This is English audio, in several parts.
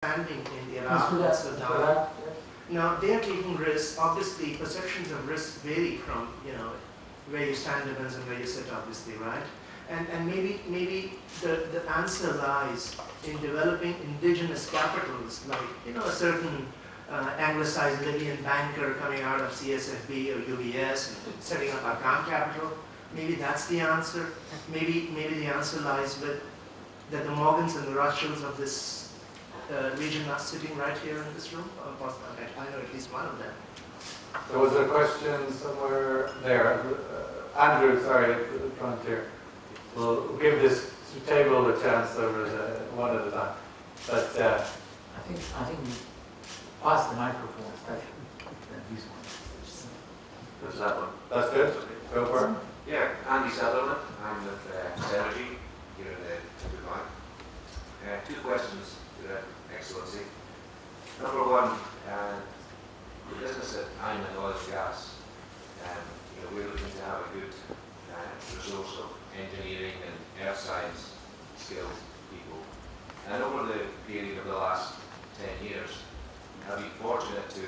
expanding in Iraq and Sudan. Now they are taking risks. Obviously, perceptions of risk vary from where you stand depends on where you sit. Obviously, right? And maybe the answer lies in developing indigenous capitals, like a certain anglicized Libyan banker coming out of CSFB or UBS and setting up Arkan capital. Maybe that's the answer. Maybe the answer lies with that the Morgans and the Rothschilds of this region are sitting right here in this room. I know at least one of them. There was a question somewhere there. Andrew, sorry, at the front here. We'll give this table a chance over one at a time. But I think pass the microphone, especially this one. There's that one. That's good. Go for it. Yeah, Andy Sutherland. I'm with Synergy here in Dubai. Two questions to Your Excellency. Number one, the business that I'm in oil and gas, we're looking to have a good resource of engineering and earth science skilled people. And over the period of the last 10 years, I've been fortunate to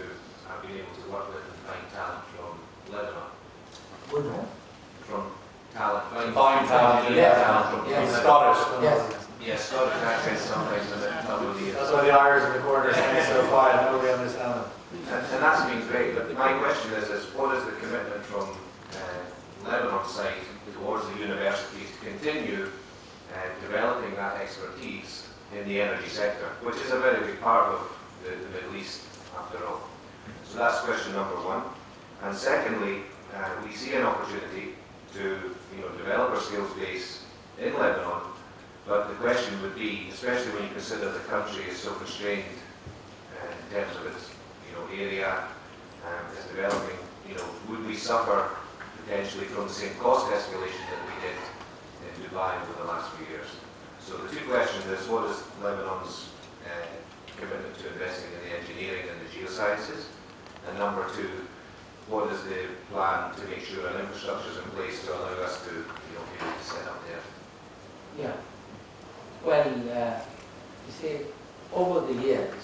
have been able to work with and find talent from Lebanon. From talent, fine talent, Scottish. Yes, Scottish accents sometimes, and not really. That's why the Irish in the corner stay so quiet. Nobody understands them. And that's been great. But my question is what is the commitment from Lebanon's side towards the universities to continue developing that expertise in the energy sector, which is a very big part of the Middle East, after all. So that's question number one. And secondly, we see an opportunity to develop our skills base in Lebanon, but the question would be, especially when you consider the country is so constrained in terms of its area and is developing, would we suffer potentially from the same cost escalation that we did in Dubai over the last few years? So the two questions is, what is Lebanon's commitment to investing in the engineering and the geosciences? And number two, what is the plan to make sure an infrastructure is in place to allow us to be able to set up there? Yeah. Well, you see, over the years,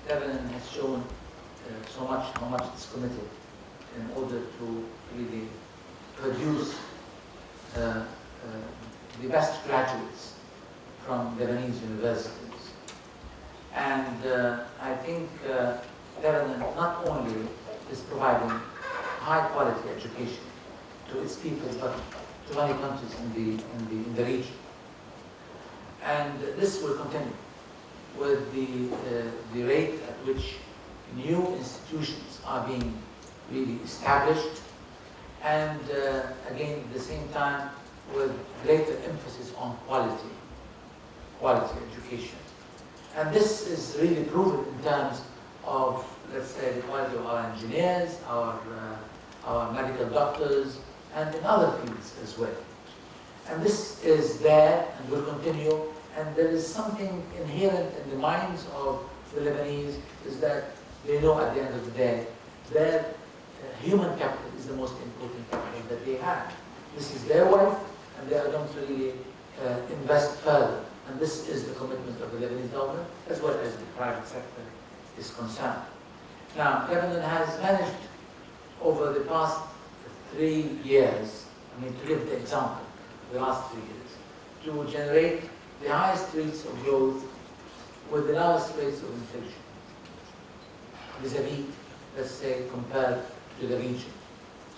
Lebanon has shown how much it's committed in order to really produce the best graduates from Lebanese universities. And I think Lebanon not only is providing high quality education to its people, but to many countries in the region. And this will continue with the rate at which new institutions are being really established, and again at the same time with greater emphasis on quality education. And this is really proven in terms of, let's say, the quality of our engineers, our medical doctors, and in other fields as well. And this is there and will continue, and there is something inherent in the minds of the Lebanese, is that they know at the end of the day their human capital is the most important capital that they have. This is their wealth, and they are going to really invest further. And this is the commitment of the Lebanese government, as well as the private sector is concerned. Now, Lebanon has managed over the past 3 years, to give the example, the last 3 years, to generate the highest rates of growth with the lowest rates of inflation, vis-a-vis, let's say, compared to the region.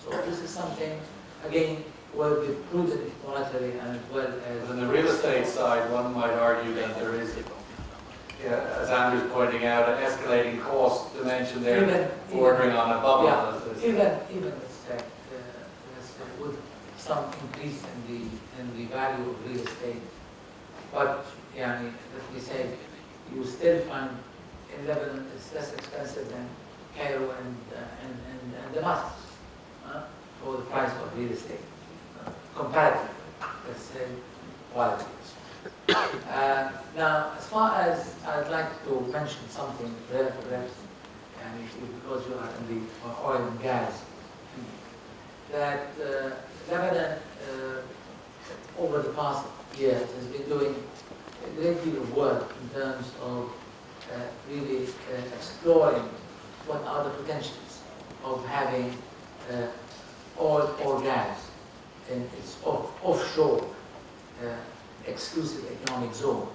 So this is something, again, will be prudent monetary and as well as... On the real estate side, one might argue that there is, as Andrew's pointing out, an escalating cost dimension there, bordering on a bubble. Yeah, even let's say, with some increase in the value of real estate. But let me say, you still find in Lebanon it's less expensive than Cairo and Damascus for the price of real estate. Comparatively, let's say, quality. Now, as far as I'd like to mention something perhaps, because you are in the oil and gas, that Lebanon over the past years has been doing a great deal of work in terms of really exploring what are the potentials of having oil or gas in its offshore exclusive economic zone.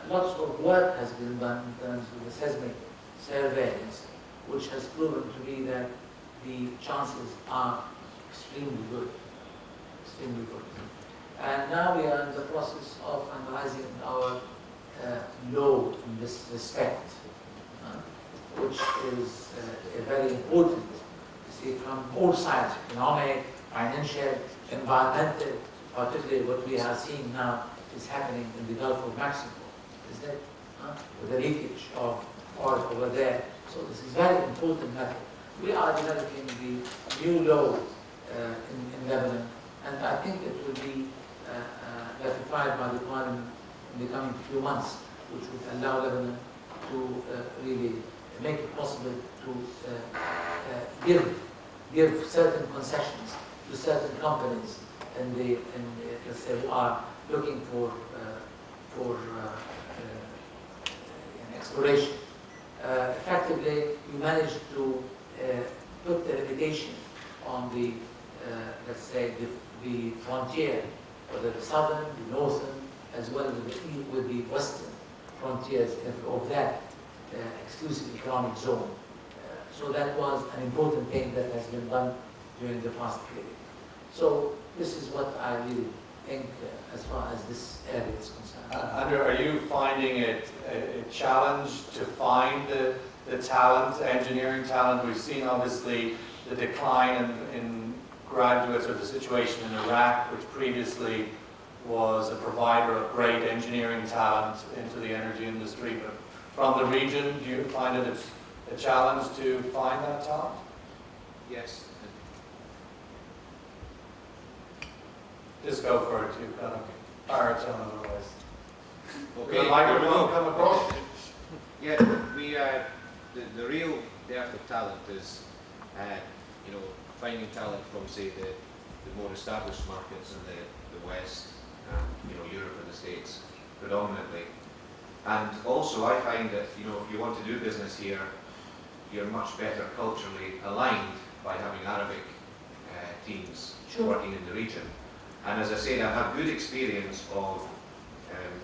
Lots of work has been done in terms of the seismic surveys, which has proven to be that the chances are extremely good, extremely good. And now we are in the process of analyzing our law in this respect, which is very important to see from all sides, economic, financial, environmental, particularly what we are seeing now is happening in the Gulf of Mexico, is that with the leakage of oil over there. So this is very important matter. We are developing the new law in Lebanon, and I think it will be ratified by the Parliament in the coming few months, which would allow Lebanon to really make it possible to give certain concessions to certain companies let's say, who are looking for an exploration. Effectively, we managed to put the limitation on the, let's say, the frontier, whether the southern, the northern, as well as with the western frontiers of that exclusive economic zone. So that was an important thing that has been done during the past period. So this is what I really think as far as this area is concerned. Andrew, are you finding it a challenge to find the talent, engineering talent? We've seen obviously the decline in graduates, or the situation in Iraq, which previously was a provider of great engineering talent into the energy industry. But from the region, do you find it a challenge to find that talent? Yes. Just go for it. You've got a baritone otherwise. Okay. The microphone come across. Yeah, we the real dearth of talent is, you know, finding talent from, say, the more established markets in the West, you know, Europe and the States predominantly. And also, I find that, you know, if you want to do business here, you're much better culturally aligned by having Arabic teams working in the region. And as I said, I've had good experience of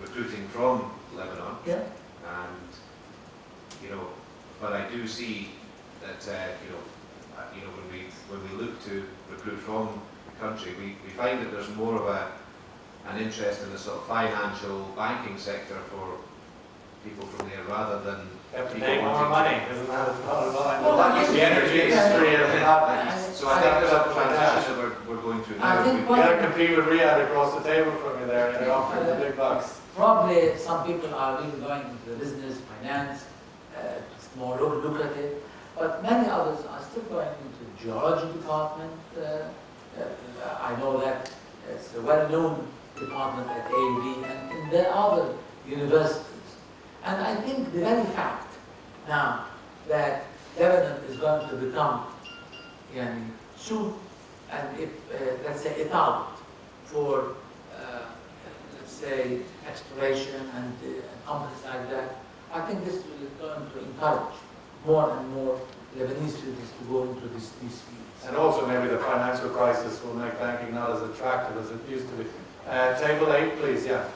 recruiting from Lebanon. Yeah. And, you know, but I do see that, you know, when we look to recruit from the country, we find that there's more of an interest in the sort of financial banking sector for people from there, rather than Have to pay more money, isn't that the bottom line? Well, The energy industry is not. So I think there's a transition that we're going through now. I think You gotta compete with Riyadh across the table from you there, and they're offering the big bucks. Probably some people are really going into the business, finance, it's more lucrative, but many others are still going into the geology department. I know that it's a well-known department at AUB and in the other universities. And I think the very fact now that Lebanon is going to become soon, and if, let's say, a target for, let's say, exploration and companies like that, I think this is going to encourage more and more Lebanese students to go into these fields. And also maybe the financial crisis will make banking not as attractive as it used to be. Table 8, please, yeah.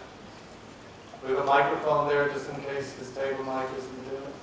We have a microphone there just in case this table mic isn't doing it.